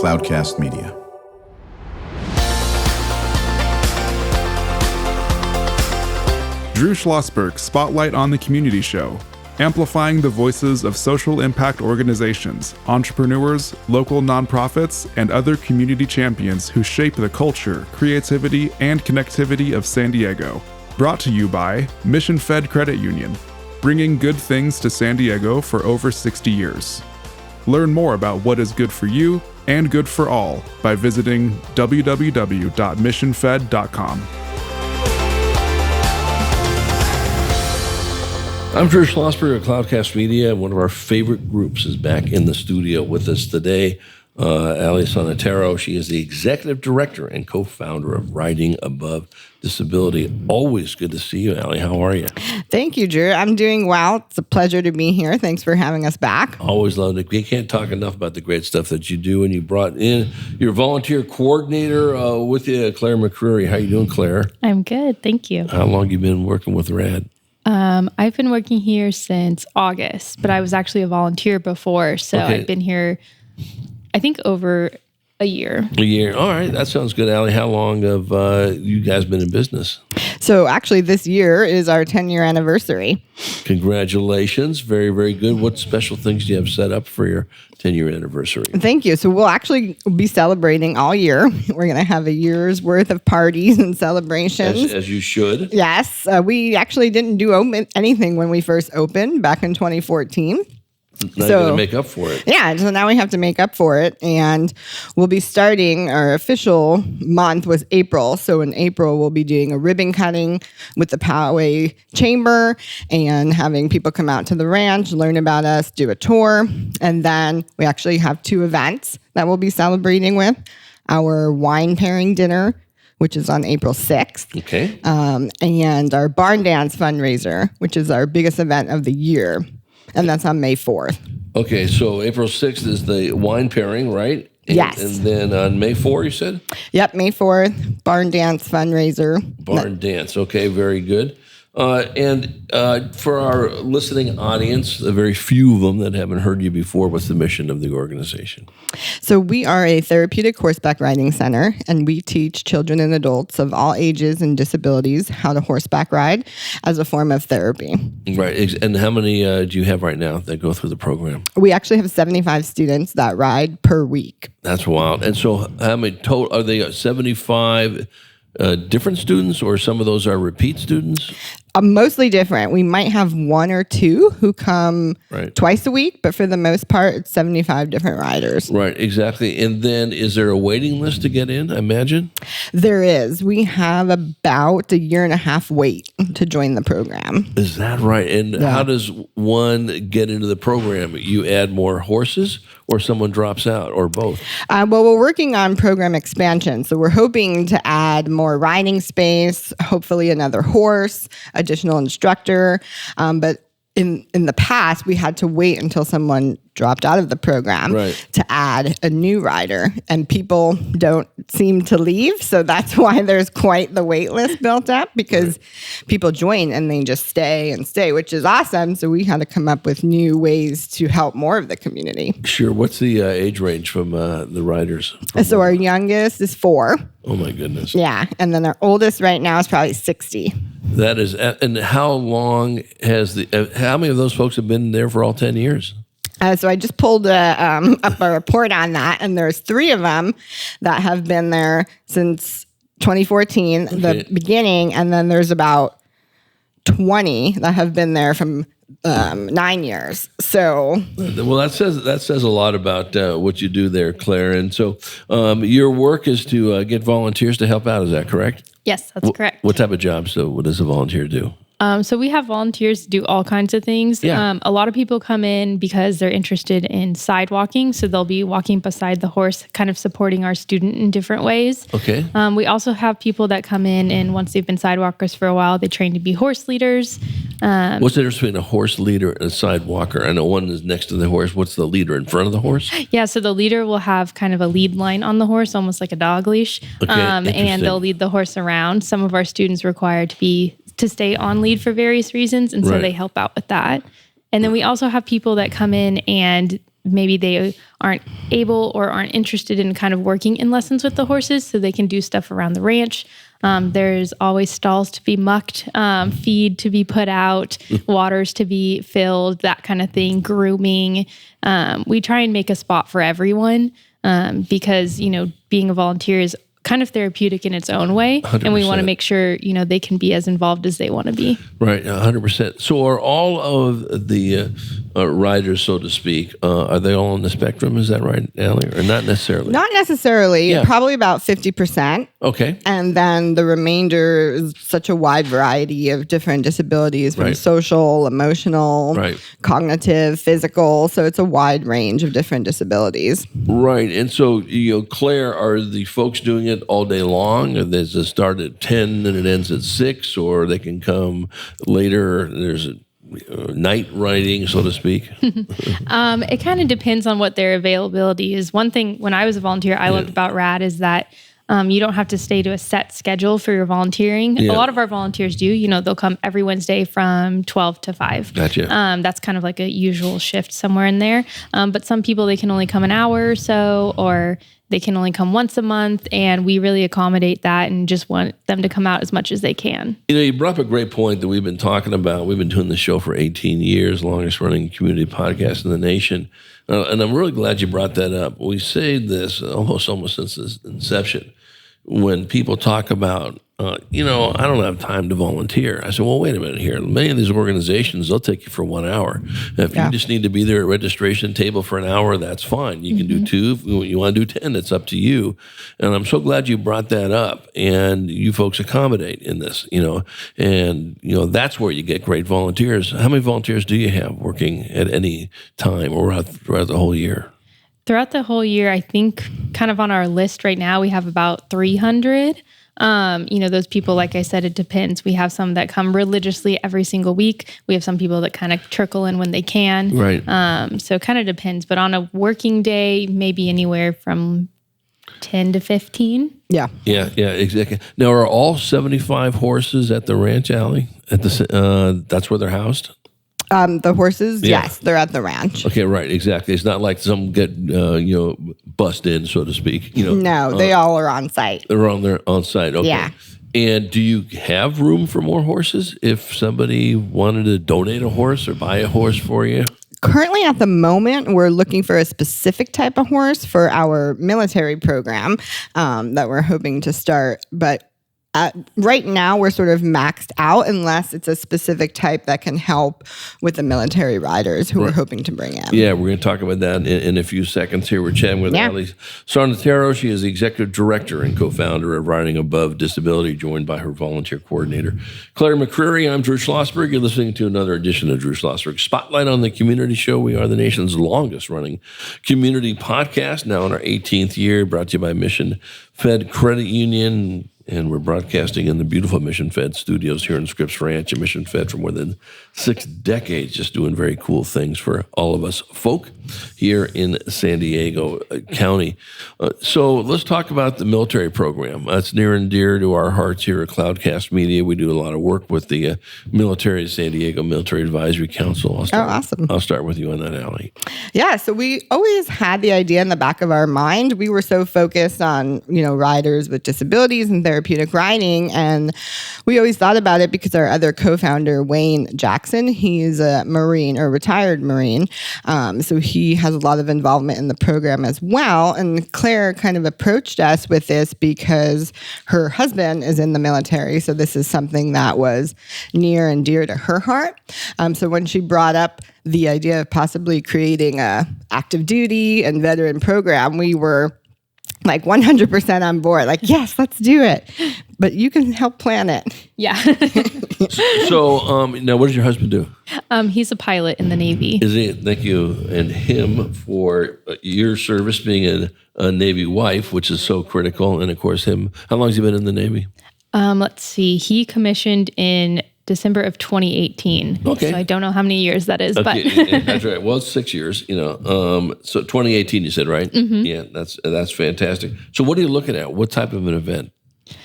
Cloudcast Media. Drew Schlosberg Spotlight on the Community Show, amplifying the voices of social impact organizations, entrepreneurs, local nonprofits, and other community champions who shape the culture, creativity, and connectivity of San Diego. Brought to you by Mission Fed Credit Union, bringing good things to San Diego for over 60 years. Learn more about what is good for you and good for all by visiting www.missionfed.com. I'm Drew Schlosberg of Cloudcast Media. One of our favorite groups is back in the studio with us today. Allie Sarnataro. She is the executive director and co-founder of Riding Above Disability. Always good to see you, Allie. How are you? Thank you, Drew. I'm doing well. It's a pleasure to be here. Thanks for having us back. Always love it. We can't talk enough about the great stuff that you do, and you brought in your volunteer coordinator with you, Claire McCreary. How you doing, Claire? I'm good. Thank you. How long you been working with RAD? I've been working here since August, but I was actually a volunteer before, so Okay. I've been here, I think, over a year. A year. All right. That sounds good, Allie. How long have you guys been in business? So actually this year is our 10-year anniversary. Congratulations. Very, very good. What special things do you have set up for your 10-year anniversary? Thank you. So we'll actually be celebrating all year. We're going to have a year's worth of parties and celebrations. As you should. Yes. We actually didn't do anything when we first opened back in 2014. Now you got to make up for it. Yeah, so now we have to make up for it, and we'll be starting, our official month was April, so in April we'll be doing a ribbon cutting with the Poway Chamber and having people come out to the ranch, learn about us, do a tour, and then we actually have 2 events that we'll be celebrating with. Our wine pairing dinner, which is on April 6th. Okay. And our barn dance fundraiser, which is our biggest event of the year. And that's on May 4th. Okay, so April 6th is the wine pairing, right? Yes. And then on May 4th, you said? Yep, May 4th, barn dance fundraiser. Barn dance. Okay, very good. And for our listening audience, the very few of them that haven't heard you before, what's the mission of the organization? So we are a therapeutic horseback riding center, and we teach children and adults of all ages and disabilities how to horseback ride as a form of therapy. Right. And how many do you have right now that go through the program? We actually have 75 students that ride per week. That's wild. And so how many total, are they 75 different students, or some of those are repeat students? Mostly different. We might have 1 or 2 who come twice a week, but for the most part, it's 75 different riders. Right, exactly. And then is there a waiting list to get in, I imagine? There is. We have about a 1.5 year wait to join the program. Is that right? And how does one get into the program? You add more horses, or someone drops out, or both? Well, we're working on program expansion. So we're hoping to add more riding space, hopefully another horse, additional instructor. But in the past, we had to wait until someone dropped out of the program to add a new rider, and people don't seem to leave. So that's why there's quite the wait list built up, because people join and they just stay and stay, which is awesome. So we had to come up with new ways to help more of the community. Sure. What's the age range from the riders? So our youngest is 4. Oh my goodness. Yeah. And then our oldest right now is probably 60. That is, and how long has how many of those folks have been there for all 10 years? So I just pulled up a report on that, and there's 3 of them that have been there since 2014, the beginning, and then there's about 20 that have been there from 9 years. So, well, that says a lot about what you do there, Claire. And so, your work is to get volunteers to help out. Is that correct? Yes, that's correct. What type of jobs? So, what does a volunteer do? So we have volunteers do all kinds of things. Yeah. A lot of people come in because they're interested in sidewalking. So they'll be walking beside the horse, kind of supporting our student in different ways. Okay. We also have people that come in, and once they've been sidewalkers for a while, they train to be horse leaders. What's the difference between a horse leader and a sidewalker? I know one is next to the horse. What's the leader in front of the horse? Yeah, so the leader will have kind of a lead line on the horse, almost like a dog leash. Okay, and they'll lead the horse around. Some of our students require to stay on lead for various reasons, and so they help out with that. And then we also have people that come in and maybe they aren't able or aren't interested in kind of working in lessons with the horses, so they can do stuff around the ranch. There's always stalls to be mucked, feed to be put out, waters to be filled, that kind of thing, grooming. We try and make a spot for everyone because, being a volunteer is kind of therapeutic in its own way. 100%. And we want to make sure, they can be as involved as they want to be. Right, 100%. So are all of the riders, so to speak, are they all on the spectrum? Is that right, Allie? Or not necessarily? Not necessarily. Yeah. Probably about 50%. Okay. And then the remainder is such a wide variety of different disabilities from social, emotional, cognitive, physical. So it's a wide range of different disabilities. Right. And so, Claire, are the folks doing it all day long? Or does it start at 10 and it ends at 6? Or they can come later? There's a night riding, so to speak? It kind of depends on what their availability is. One thing, when I was a volunteer, I loved about RAD is that you don't have to stay to a set schedule for your volunteering. A lot of our volunteers do. They'll come every Wednesday from 12 to 5. Gotcha. That's kind of like a usual shift somewhere in there. But some people, they can only come an hour or so, or they can only come once a month, and we really accommodate that and just want them to come out as much as they can. You brought up a great point that we've been talking about. We've been doing this show for 18 years, longest running community podcast in the nation. And I'm really glad you brought that up. We say this almost since its inception. When people talk about, I don't have time to volunteer. I said, well, wait a minute here. Many of these organizations, they'll take you for 1 hour. If you just need to be there at registration table for an hour, that's fine. You can do 2. If you want to do 10, it's up to you. And I'm so glad you brought that up. And you folks accommodate in this, and, that's where you get great volunteers. How many volunteers do you have working at any time or throughout the whole year? Throughout the whole year, I think kind of on our list right now, we have about 300. Those people, like I said, it depends. We have some that come religiously every single week. We have some people that kind of trickle in when they can. Right. So it kind of depends. But on a working day, maybe anywhere from 10 to 15. Yeah, exactly. Now, are all 75 horses at the ranch, Allie? That's where they're housed? The horses, yes, they're at the ranch. Okay, right, exactly. It's not like some get, bust in, so to speak. No, they all are on site. They're on site, okay. Yeah. And do you have room for more horses if somebody wanted to donate a horse or buy a horse for you? Currently, at the moment, we're looking for a specific type of horse for our military program that we're hoping to start, but right now, we're sort of maxed out unless it's a specific type that can help with the military riders who we're hoping to bring in. Yeah, we're going to talk about that in a few seconds here. We're chatting with Allie Sarnataro. She is the executive director and co-founder of Riding Above Disability, joined by her volunteer coordinator, Claire McCreary. I'm Drew Schlosberg. You're listening to another edition of Drew Schlosberg Spotlight on the Community Show. We are the nation's longest running community podcast, now in our 18th year, brought to you by Mission Fed Credit Union. And we're broadcasting in the beautiful Mission Fed studios here in Scripps Ranch, and Mission Fed for more than 6 decades, just doing very cool things for all of us folk here in San Diego County. So let's talk about the military program. That's near and dear to our hearts here at Cloudcast Media. We do a lot of work with the military, San Diego Military Advisory Council. Awesome. I'll start with you on that, Allie. Yeah, so we always had the idea in the back of our mind. We were so focused on, riders with disabilities and therapeutic riding. And we always thought about it because our other co-founder, Wayne Jackson, he's a Marine or retired Marine. So he has a lot of involvement in the program as well. And Claire kind of approached us with this because her husband is in the military. So this is something that was near and dear to her heart. So when she brought up the idea of possibly creating a active duty and veteran program, we were like 100% on board. Like, yes, let's do it. But you can help plan it. Yeah. So now what does your husband do? He's a pilot in the Navy. Is he? Thank you. And him for your service, being a Navy wife, which is so critical. And of course him, how long has he been in the Navy? Let's see. He commissioned in December of 2018. Okay. So I don't know how many years that is, okay, but yeah, that's right. Well, it's 6 years, So 2018, you said, right? Mm-hmm. Yeah, that's fantastic. So what are you looking at? What type of an event?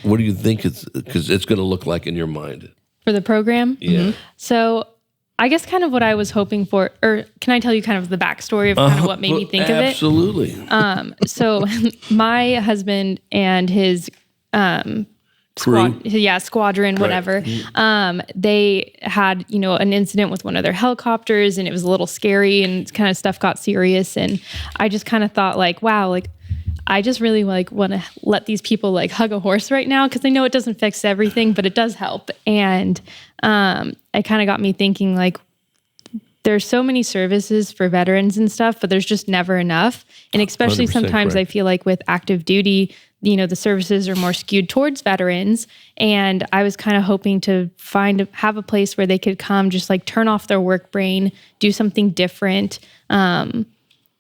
What do you think it's going to look like in your mind? For the program? Yeah. So I guess kind of what I was hoping for, or can I tell you kind of the backstory of kind of what made me think of it? Absolutely. So my husband and his squadron, whatever. They had, an incident with one of their helicopters, and it was a little scary, and kind of stuff got serious. And I just kind of thought like, wow, like I just really like want to let these people like hug a horse right now, because I know it doesn't fix everything, but it does help. And it kind of got me thinking like, there's so many services for veterans and stuff, but there's just never enough. And especially sometimes correct. I feel like with active duty, the services are more skewed towards veterans. And I was kind of hoping to have a place where they could come, just like turn off their work brain, do something different,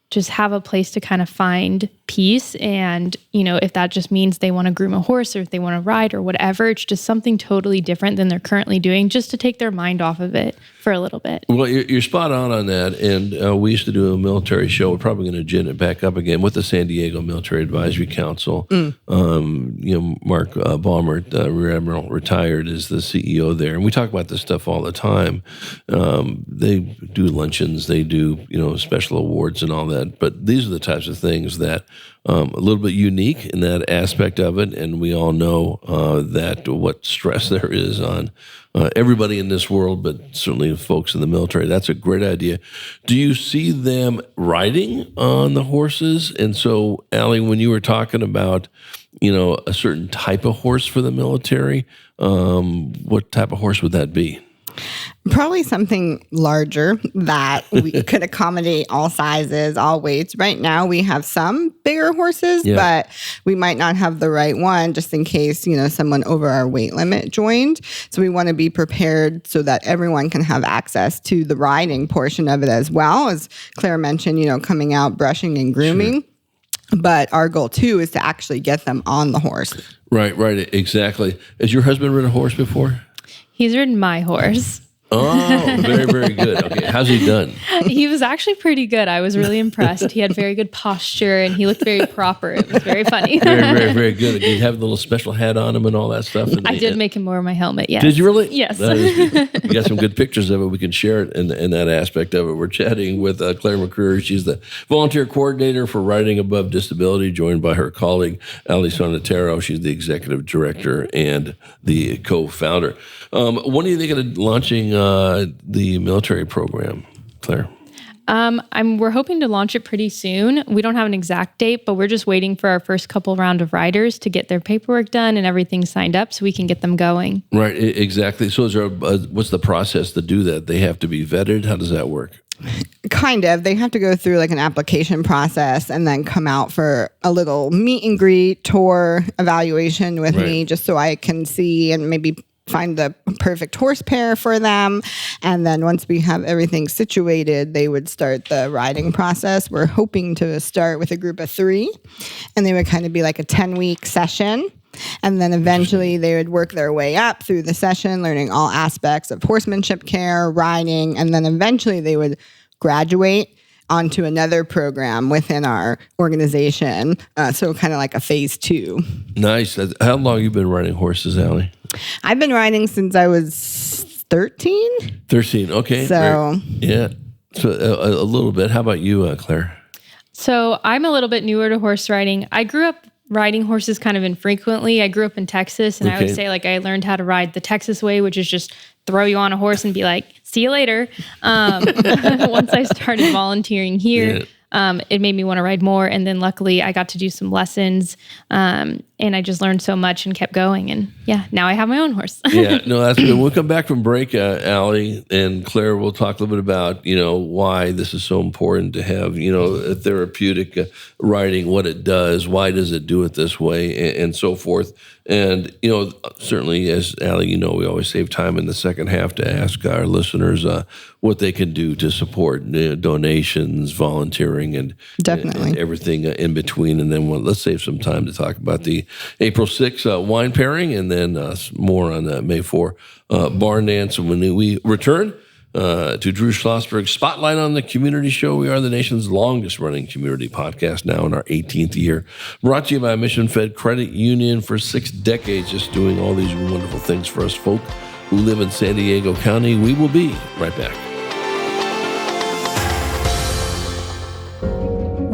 just have a place to kind of find peace. And, if that just means they want to groom a horse, or if they want to ride or whatever, it's just something totally different than they're currently doing, just to take their mind off of it for a little bit. Well, you're spot on that. And we used to do a military show. We're probably going to gin it back up again with the San Diego Military Advisory Council. Mark Baumert, Rear Admiral, retired, is the CEO there. And we talk about this stuff all the time. They do luncheons, they do, special awards and all that. But these are the types of things that a little bit unique in that aspect of it, and we all know that what stress there is on everybody in this world, but certainly folks in the military. That's a great idea. Do you see them riding on the horses? And so, Allie, when you were talking about, a certain type of horse for the military, what type of horse would that be? Probably something larger that we could accommodate all sizes, all weights. Right now, we have some bigger horses, but we might not have the right one just in case, someone over our weight limit joined. So we want to be prepared so that everyone can have access to the riding portion of it as well. As Claire mentioned, coming out, brushing and grooming. Sure. But our goal, too, is to actually get them on the horse. Right, exactly. Has your husband ridden a horse before? He's ridden my horse. Oh, very, very good. Okay, how's he done? He was actually pretty good. I was really impressed. He had very good posture, and he looked very proper. It was very funny. Very, very, very good. Did you have the little special hat on him and all that stuff? I did make him wear my helmet, yes. Did you really? Yes. You got some good pictures of it. We can share it in that aspect of it. We're chatting with Claire McCreary. She's the volunteer coordinator for Riding Above Disability, joined by her colleague, Allie Sarnataro. She's the executive director and the co-founder. When are you thinking of launching the military program, Claire? We're hoping to launch it pretty soon. We don't have an exact date, but we're just waiting for our first couple round of riders to get their paperwork done and everything signed up so we can get them going. Right, exactly. So is there what's the process to do that? They have to be vetted? How does that work? Kind of. They have to go through like an application process and then come out for a little meet and greet, tour, evaluation with me, just so I can see and maybe find the perfect horse pair for them. And then once we have everything situated, they would start the riding process. We're hoping to start with a group of 3, and they would kind of be like a 10-week session. And then eventually they would work their way up through the session, learning all aspects of horsemanship care, riding, and then eventually they would graduate onto another program within our organization. So kind of like a phase 2. Nice. How long have you been riding horses, Allie? I've been riding since I was 13. 13, okay. So, So a little bit. How about you, Claire? So I'm a little bit newer to horse riding. I grew up riding horses kind of infrequently. I grew up in Texas, and I would say like I learned how to ride the Texas way, which is just throw you on a horse and be like, see you later. Once I started volunteering here, it made me want to ride more. And then luckily I got to do some lessons, and I just learned so much and kept going. And now I have my own horse. No, that's good. We'll come back from break, Allie and Claire. We'll talk a little bit about, why this is so important to have, a therapeutic riding, what it does, why does it do it this way, and so forth. And, certainly, as Allie, we always save time in the second half to ask our listeners what they can do to support donations, volunteering, and definitely and everything in between. And then let's save some time to talk about the April 6th wine pairing, and then more on May 4 barn dance. And when we return to Drew Schlosberg's Spotlight on the Community Show, we are the nation's longest-running community podcast, now in our 18th year. Brought to you by Mission Fed Credit Union for 6 decades, just doing all these wonderful things for us folk who live in San Diego County. We will be right back.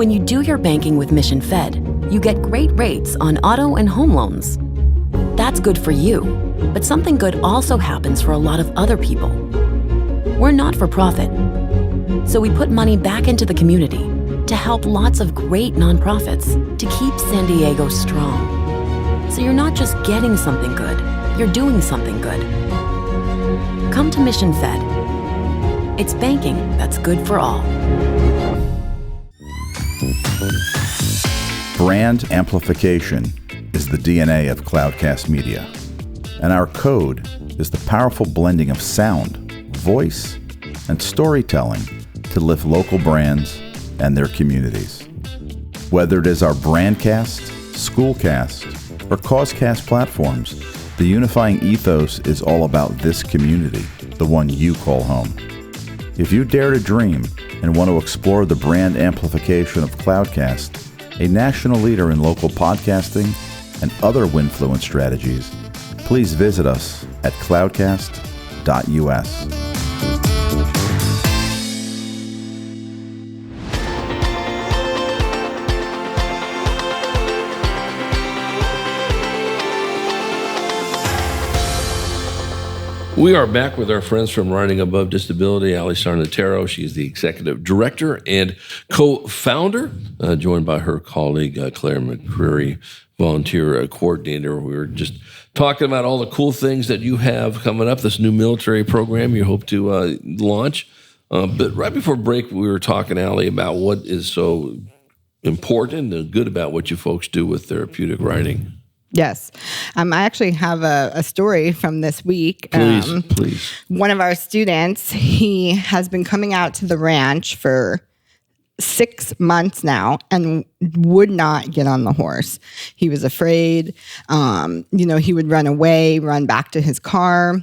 When you do your banking with Mission Fed, you get great rates on auto and home loans. That's good for you, but something good also happens for a lot of other people. We're not for profit, so we put money back into the community to help lots of great nonprofits to keep San Diego strong. So you're not just getting something good, you're doing something good. Come to Mission Fed. It's banking that's good for all. Brand amplification is the DNA of Cloudcast Media, and our code is the powerful blending of sound, voice, and storytelling to lift local brands and their communities. Whether it is our Brandcast, Schoolcast, or Causecast platforms, the unifying ethos is all about this community, the one you call home. If you dare to dream and want to explore the brand amplification of Cloudcast, a national leader in local podcasting and other Winfluence strategies, please visit us at cloudcast.us. We are back with our friends from Riding Above Disability, Allie Sarnataro. She's the executive director and co-founder, joined by her colleague, Claire McCreary, volunteer coordinator. We were just talking about all the cool things that you have coming up, this new military program you hope to launch. But right before break, we were talking, Allie, about what is so important and good about what you folks do with therapeutic riding. Yes. I actually have a story from this week. Please. One of our students, he has been coming out to the ranch for 6 months now and would not get on the horse. He was afraid. He would run away, run back to his car,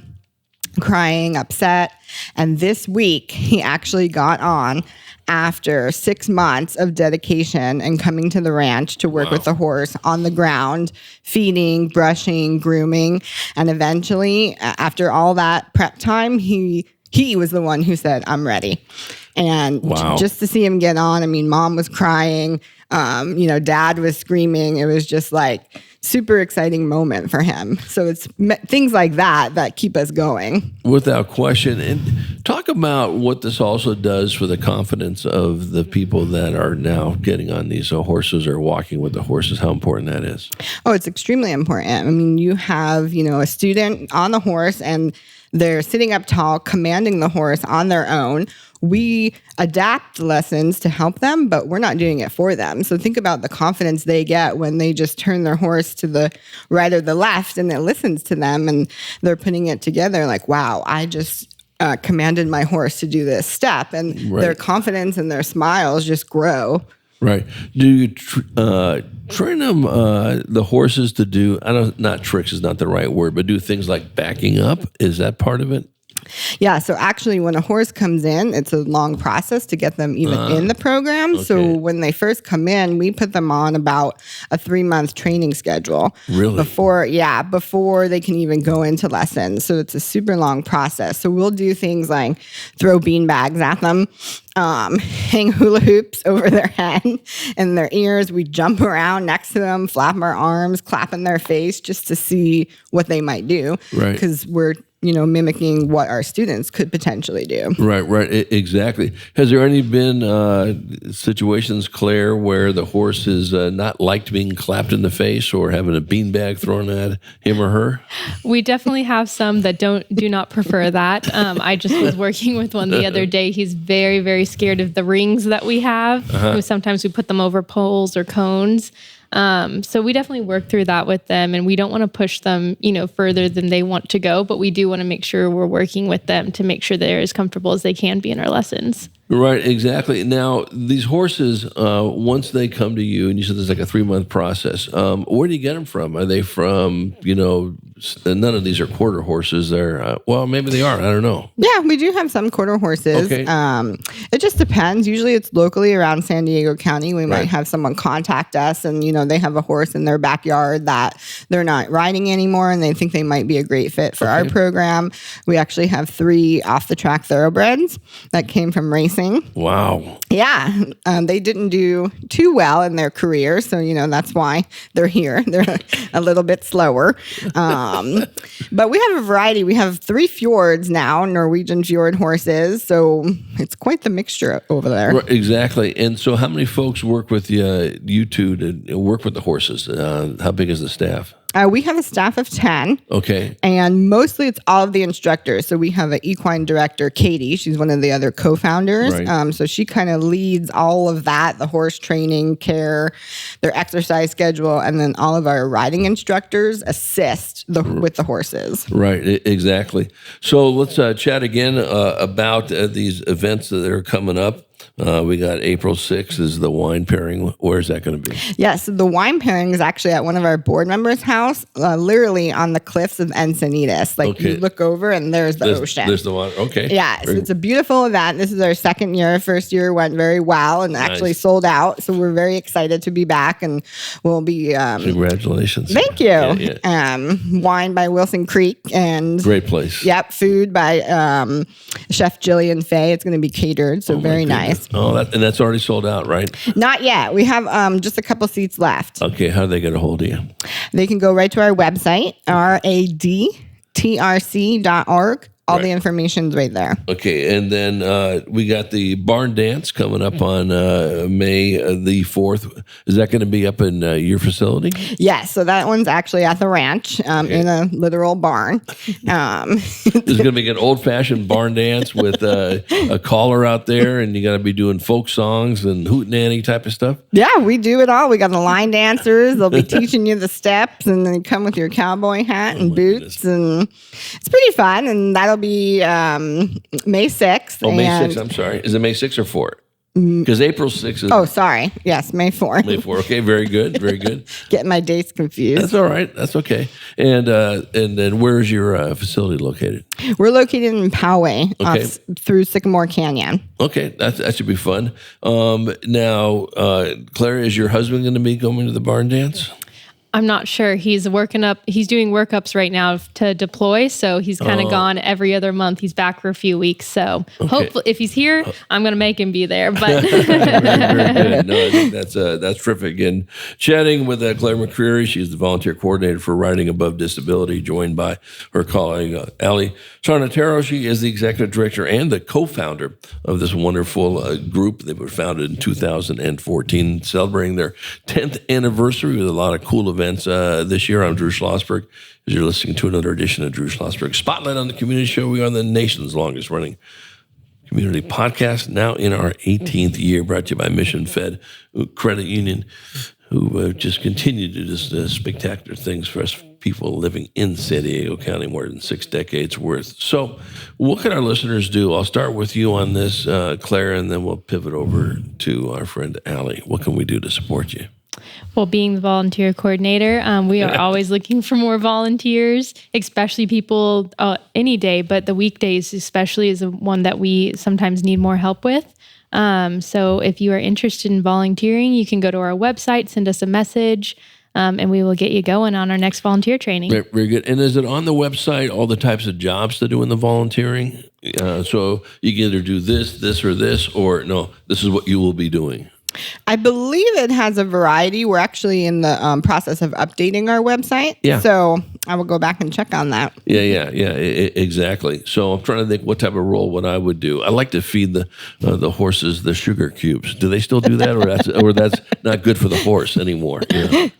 crying, upset. And this week, he actually got on after 6 months of dedication and coming to the ranch to work with the horse on the ground, feeding, brushing, grooming. And eventually, after all that prep time, he was the one who said, "I'm ready." And just to see him get on, I mean, Mom was crying, Dad was screaming. It was just like super exciting moment for him. So it's things like that keep us going. Without question. And talk about what this also does for the confidence of the people that are now getting on these horses or walking with the horses, how important that is. Oh, it's extremely important. I mean, you have, a student on the horse and they're sitting up tall, commanding the horse on their own. We adapt lessons to help them, but we're not doing it for them. So think about the confidence they get when they just turn their horse to the right or the left and it listens to them and they're putting it together like, wow, I just commanded my horse to do this step. And their confidence and their smiles just grow. Right. Do you train them, the horses to do, not tricks is not the right word, but do things like backing up? Is that part of it? Yeah, so actually when a horse comes in, it's a long process to get them even in the program. Okay. So when they first come in, we put them on about a 3-month training schedule. Really? Before they can even go into lessons. So it's a super long process. So we'll do things like throw bean bags at them, hang hula hoops over their head and their ears. We jump around next to them, flap our arms, clap in their face just to see what they might do. Right. Because we're mimicking what our students could potentially do. Right, exactly. Has there any been situations, Claire, where the horse has not liked being clapped in the face or having a beanbag thrown at him or her? We definitely have some that do not prefer that. I just was working with one the other day. He's very, very scared of the rings that we have. Sometimes we put them over poles or cones. So we definitely work through that with them, and we don't want to push them, further than they want to go, but we do want to make sure we're working with them to make sure they're as comfortable as they can be in our lessons. Right, exactly. Now, these horses, once they come to you, and you said there's like a 3-month process, where do you get them from? Are they from, none of these are quarter horses. They're, maybe they are. I don't know. Yeah, we do have some quarter horses. Okay. It just depends. Usually it's locally around San Diego County. We might have someone contact us and, they have a horse in their backyard that they're not riding anymore and they think they might be a great fit for our program. We actually have 3 off-the-track thoroughbreds that came from racing. racing. Wow. Yeah, they didn't do too well in their career, so that's why they're here. They're a little bit slower, but we have a variety. We have 3 fjords now, Norwegian fjord horses, so it's quite the mixture over there. Right, exactly. And so, how many folks work with you two to work with the horses? How big is the staff? We have a staff of 10. Okay. And mostly it's all of the instructors. So we have an equine director, Katie. She's one of the other co-founders. Right. So she kind of leads all of that, the horse training, care, their exercise schedule, and then all of our riding instructors assist with the horses. Right, exactly. So let's chat again about these events that are coming up. We got April 6th is the wine pairing. Where is that going to be? Yes, the wine pairing is actually at one of our board members' house, literally on the cliffs of Encinitas. You look over and there's the ocean. There's the water. Okay. Yeah, so it's a beautiful event. This is our second year. First year went very well and actually sold out. So we're very excited to be back, and we'll be. Congratulations! Thank you. Yeah. Wine by Wilson Creek and great place. Yep, food by Chef Jillian Fay. It's going to be catered, so very nice. Oh, and that's already sold out, right? Not yet. We have just a couple seats left. Okay, how do they get a hold of you? They can go right to our website, radtrc.org. All the information's right there. Okay, and then we got the barn dance coming up on May the 4th. Is that going to be up in your facility? Yes, so that one's actually at the ranch in a literal barn. There's going to be an old-fashioned barn dance with a caller out there, and you got to be doing folk songs and hootenanny type of stuff? Yeah, we do it all. We got the line dancers. They'll be teaching you the steps, and then you come with your cowboy hat and boots, and it's pretty fun, and that'll be May 6th. Oh, May 6th. I'm sorry. Is it May 6th or 4th? Because April 6th is... Oh, sorry. Yes, May 4th. May 4th. Okay, very good. Very good. Getting my dates confused. That's all right. That's okay. And then where's your facility located? We're located in Poway, through Sycamore Canyon. Okay, that should be fun. Now, Claire, is your husband going to be going to the barn dance? I'm not sure. He's doing workups right now to deploy. So he's kind of gone every other month. He's back for a few weeks. So hopefully if he's here, I'm going to make him be there. But very good. No, I think that's terrific. And chatting with Claire McCreary, she's the volunteer coordinator for Riding Above Disability, joined by her colleague, Allie Sarnataro. She is the executive director and the co-founder of this wonderful group. They were founded in 2014, celebrating their 10th anniversary with a lot of cool events this year. I'm Drew Schlosberg. As you're listening to another edition of Drew Schlosberg Spotlight on the Community Show, we are the nation's longest running community podcast, now in our 18th year, brought to you by Mission Fed Credit Union, who just continue to do spectacular things for us people living in San Diego County, more than 6 decades worth. So what can our listeners do? I'll start with you on this, Claire, and then we'll pivot over to our friend Allie. What can we do to support you? Well, being the volunteer coordinator, we are always looking for more volunteers, especially people any day, but the weekdays especially is one that we sometimes need more help with. So if you are interested in volunteering, you can go to our website, send us a message, and we will get you going on our next volunteer training. Very good. And is it on the website, all the types of jobs to do in the volunteering? So you can either do this, or this, or no, this is what you will be doing. I believe it has a variety. We're actually in the process of updating our website. Yeah. So I will go back and check on that. Yeah, exactly. So I'm trying to think what type of role what I would do. I like to feed the horses the sugar cubes. Do they still do that, or that's not good for the horse anymore?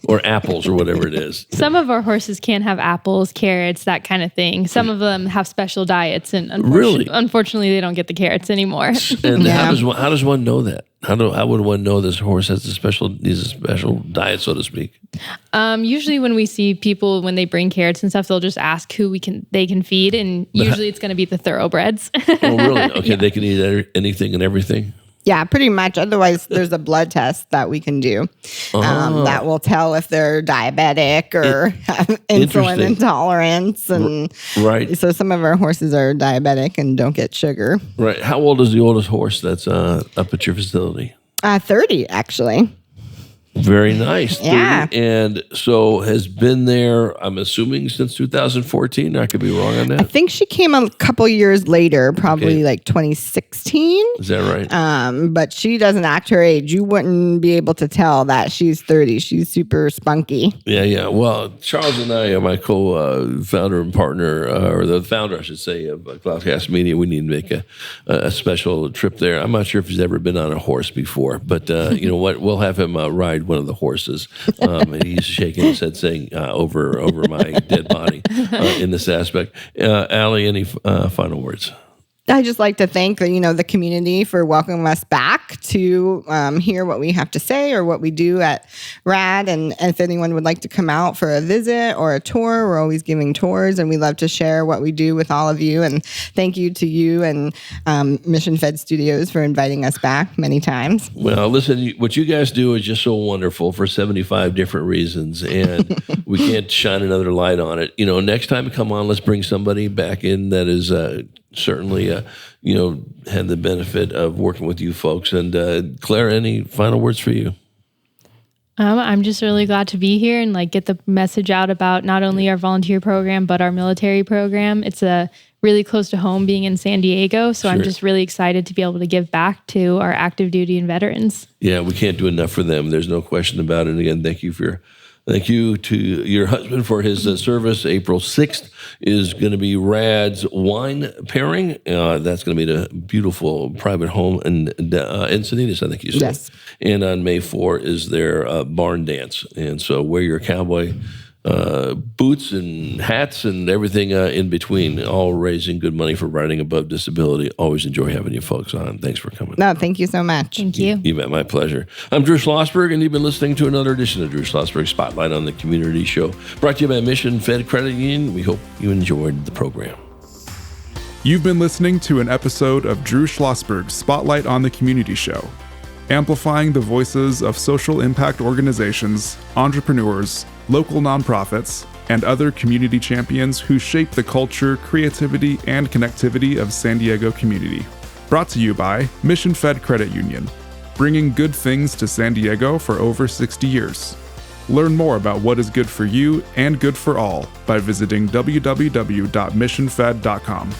Or apples or whatever it is. Some of our horses can have apples, carrots, that kind of thing. Some of them have special diets, and unfortunately, they don't get the carrots anymore. And how does one know that? How would one know this horse needs a special diet, so to speak? Usually when we see people, when they bring carrots and stuff, they'll just ask who they can feed, and usually it's going to be the thoroughbreds. Oh, really? Okay, yeah. They can eat anything and everything? Yeah, pretty much. Otherwise, there's a blood test that we can do that will tell if they're diabetic or have insulin intolerance. And so some of our horses are diabetic and don't get sugar. Right. How old is the oldest horse that's up at your facility? 30, actually. Very nice. Yeah. 30. And so has been there, I'm assuming, since 2014. I could be wrong on I that. think she came a couple years later, probably Okay. like 2016. Is that right? But she doesn't act her age. You wouldn't be able to tell that she's 30. She's super spunky. Yeah. Well, Charles and I, my co-founder and partner, or the founder, I should say, of Cloudcast Media, we need to make a special trip there. I'm not sure if he's ever been on a horse before, but you know what? We'll have him ride one of the horses. And he's shaking his head saying, over my dead body in this aspect. Allie, any final words? I just like to thank the community for welcoming us back to hear what we have to say or what we do at RAD. And if anyone would like to come out for a visit or a tour, we're always giving tours, and we love to share what we do with all of you. And thank you to you and Mission Fed Studios for inviting us back many times. Well, listen, what you guys do is just so wonderful for 75 different reasons, and we can't shine another light on it. You know, next time you come on, let's bring somebody back in that is certainly, had the benefit of working with you folks. And Claire, any final words for you? I'm just really glad to be here and get the message out about not only our volunteer program, but our military program. It's really close to home being in San Diego. So I'm just really excited to be able to give back to our active duty and veterans. Yeah, we can't do enough for them. There's no question about it. And again, thank you to your husband for his service. April 6th is going to be RAD's wine pairing. That's going to be the beautiful private home in Encinitas, I think you said. Yes. And on May 4 is their barn dance. And so wear your cowboy boots and hats and everything in between, all raising good money for Riding Above Disability. Always enjoy having you folks on. Thanks for coming. No, thank you so much. Thank you. You bet, my pleasure. I'm Drew Schlosberg, and you've been listening to another edition of Drew Schlosberg Spotlight on the Community Show, brought to you by Mission Fed Credit Union. We hope you enjoyed the program. You've been listening to an episode of Drew Schlosberg's Spotlight on the Community Show, amplifying the voices of social impact organizations, entrepreneurs, local nonprofits, and other community champions who shape the culture, creativity, and connectivity of San Diego community. Brought to you by Mission Fed Credit Union, bringing good things to San Diego for over 60 years. Learn more about what is good for you and good for all by visiting www.missionfed.com.